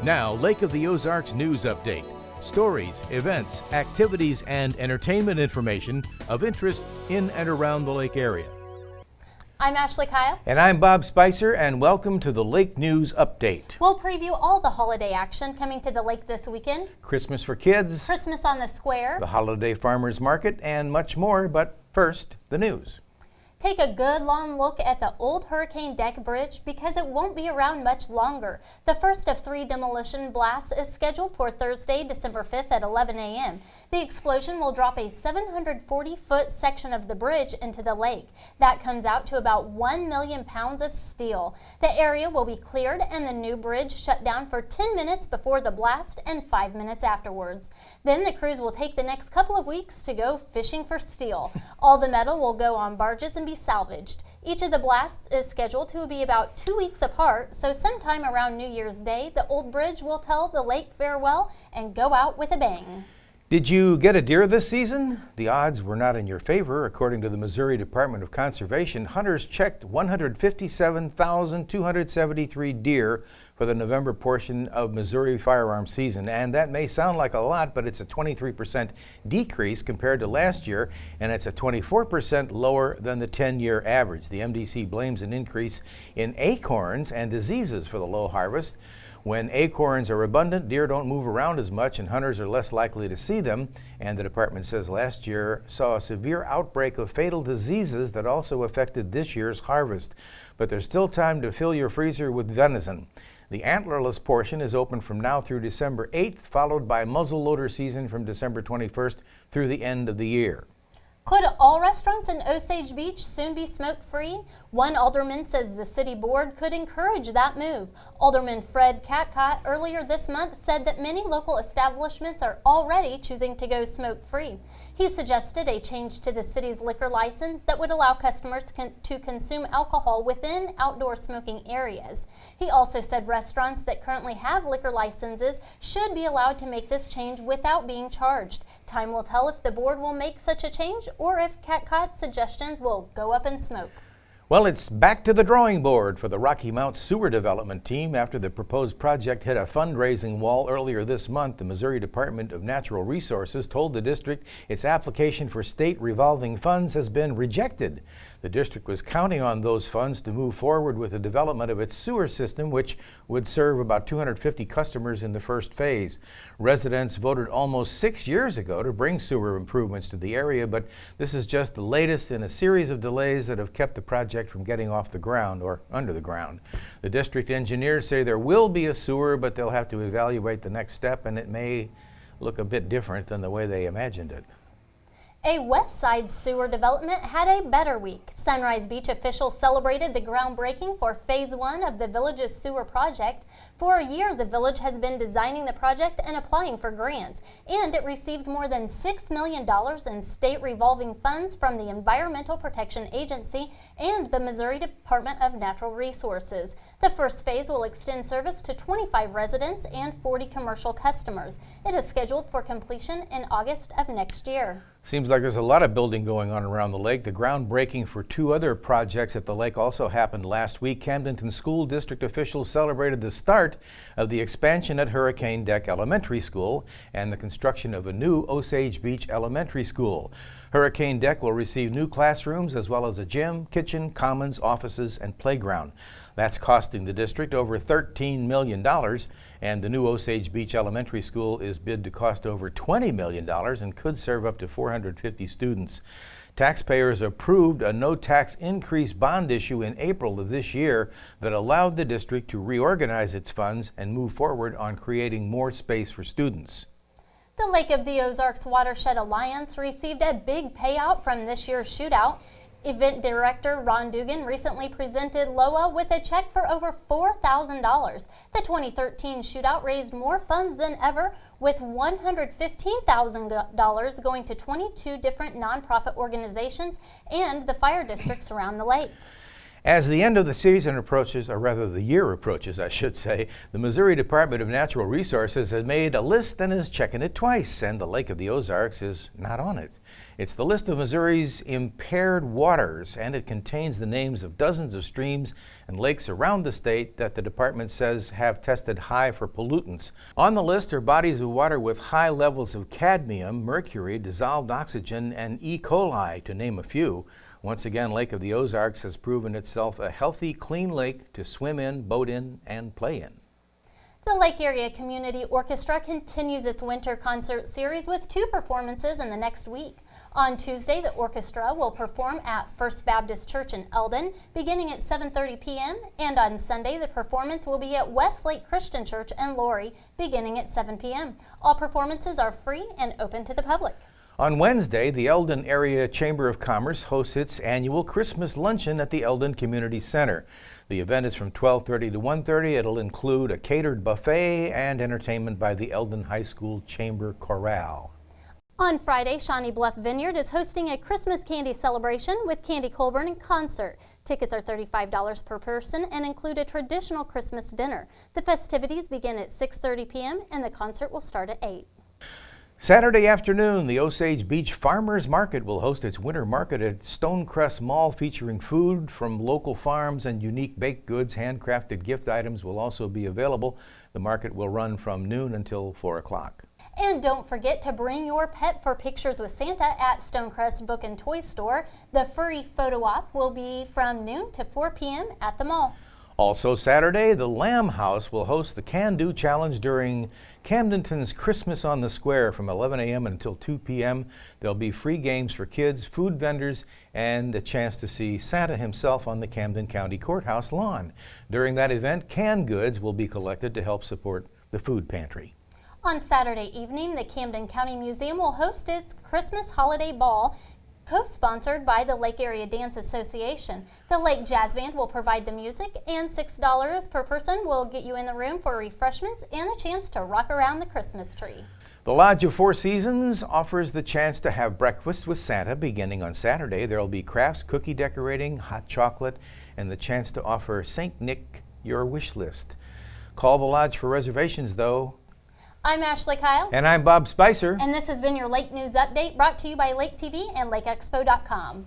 Now, Lake of the Ozarks News Update. Stories, events, activities, and entertainment information of interest in and around the lake area. I'm Ashley Kyle. And I'm Bob Spicer, and welcome to the Lake News Update. We'll preview all the holiday action coming to the lake this weekend. Christmas for kids, Christmas on the Square, the Holiday Farmers Market, and much more. But first, the news. Take a good long look at the old Hurricane Deck Bridge because it won't be around much longer. The first of 3 demolition blasts is scheduled for Thursday, December 5th at 11 a.m. The explosion will drop a 740-foot section of the bridge into the lake. That comes out to about 1 million pounds of steel. The area will be cleared and the new bridge shut down for 10 minutes before the blast and 5 minutes afterwards. Then the crews will take the next couple of weeks to go fishing for steel. All the metal will go on barges and be salvaged. Each of the blasts is scheduled to be about 2 weeks apart, so sometime around New Year's Day, the old bridge will tell the lake farewell and go out with a bang. Did you get a deer this season? The odds were not in your favor. According to the Missouri Department of Conservation, hunters checked 157,273 deer for the November portion of Missouri firearm season. And that may sound like a lot, but it's a 23% decrease compared to last year, and it's a 24% lower than the 10-year average. The MDC blames an increase in acorns and diseases for the low harvest. When acorns are abundant, deer don't move around as much and hunters are less likely to see them. And the department says last year saw a severe outbreak of fatal diseases that also affected this year's harvest. But there's still time to fill your freezer with venison. The antlerless portion is open from now through December 8th, followed by muzzleloader season from December 21st through the end of the year. Could all restaurants in Osage Beach soon be smoke-free? One alderman says the city board could encourage that move. Alderman Fred Cathcart earlier this month said that many local establishments are already choosing to go smoke-free. He suggested a change to the city's liquor license that would allow customers to consume alcohol within outdoor smoking areas. He also said restaurants that currently have liquor licenses should be allowed to make this change without being charged. Time will tell if the board will make such a change or if Cathcart's suggestions will go up in smoke. Well, it's back to the drawing board for the Rocky Mount Sewer Development Team after the proposed project hit a fundraising wall earlier this month. The Missouri Department of Natural Resources told the district its application for state revolving funds has been rejected. The district was counting on those funds to move forward with the development of its sewer system, which would serve about 250 customers in the first phase. Residents voted almost 6 years ago to bring sewer improvements to the area, but this is just the latest in a series of delays that have kept the project from getting off the ground or under the ground. The district engineers say there will be a sewer, but they'll have to evaluate the next step, and it may look a bit different than the way they imagined it. A Westside sewer development had a better week. Sunrise Beach officials celebrated the groundbreaking for Phase 1 of the village's sewer project. For a year, the village has been designing the project and applying for grants, and it received more than $6 million in state revolving funds from the Environmental Protection Agency and the Missouri Department of Natural Resources. The first phase will extend service to 25 residents and 40 commercial customers. It is scheduled for completion in August of next year. Seems like there's a lot of building going on around the lake. The groundbreaking for 2 other projects at the lake also happened last week. Camdenton School District officials celebrated the start of the expansion at Hurricane Deck Elementary School and the construction of a new Osage Beach Elementary School. Hurricane Deck will receive new classrooms as well as a gym, kitchen, commons, offices, and playground. That's costing the district over $13 million, and the new Osage Beach Elementary School is bid to cost over $20 million and could serve up to 450 students. Taxpayers approved a no-tax increase bond issue in April of this year that allowed the district to reorganize its funds and move forward on creating more space for students. The Lake of the Ozarks Watershed Alliance received a big payout from this year's shootout. Event director Ron Dugan recently presented LOA with a check for over $4,000. The 2013 shootout raised more funds than ever, with $115,000 going to 22 different nonprofit organizations and the fire districts around the lake. As the end of the season approaches, or rather the year approaches, I should say, the Missouri Department of Natural Resources has made a list and is checking it twice, and the Lake of the Ozarks is not on it. It's the list of Missouri's impaired waters, and it contains the names of dozens of streams and lakes around the state that the department says have tested high for pollutants. On the list are bodies of water with high levels of cadmium, mercury, dissolved oxygen, and E. coli, to name a few. Once again, Lake of the Ozarks has proven itself a healthy, clean lake to swim in, boat in, and play in. The Lake Area Community Orchestra continues its winter concert series with 2 performances in the next week. On Tuesday, the orchestra will perform at First Baptist Church in Eldon beginning at 7:30 p.m. and on Sunday, the performance will be at Westlake Christian Church in Laurie beginning at 7 p.m. All performances are free and open to the public. On Wednesday, the Eldon Area Chamber of Commerce hosts its annual Christmas luncheon at the Eldon Community Center. The event is from 12:30 to 1:30. It'll include a catered buffet and entertainment by the Eldon High School Chamber Chorale. On Friday, Shawnee Bluff Vineyard is hosting a Christmas candy celebration with Candy Colburn in concert. Tickets are $35 per person and include a traditional Christmas dinner. The festivities begin at 6:30 p.m. and the concert will start at 8. Saturday afternoon, the Osage Beach Farmers Market will host its winter market at Stonecrest Mall, featuring food from local farms and unique baked goods. Handcrafted gift items will also be available. The market will run from noon until 4 o'clock. And don't forget to bring your pet for pictures with Santa at Stonecrest Book and Toy Store. The furry photo op will be from noon to 4 p.m. at the mall. Also Saturday, the Lamb House will host the Can Do Challenge during Camdenton's Christmas on the Square from 11 a.m. until 2 p.m. There'll be free games for kids, food vendors, and a chance to see Santa himself on the Camden County Courthouse lawn. During that event, canned goods will be collected to help support the food pantry. On Saturday evening, the Camden County Museum will host its Christmas Holiday Ball, co-sponsored by the Lake Area Dance Association. The Lake Jazz Band will provide the music, and $6 per person will get you in the room for refreshments and a chance to rock around the Christmas tree. The Lodge of Four Seasons offers the chance to have breakfast with Santa beginning on Saturday. There will be crafts, cookie decorating, hot chocolate, and the chance to offer St. Nick your wish list. Call the Lodge for reservations, though. I'm Ashley Kyle. And I'm Bob Spicer. And this has been your Lake News Update brought to you by Lake TV and LakeExpo.com.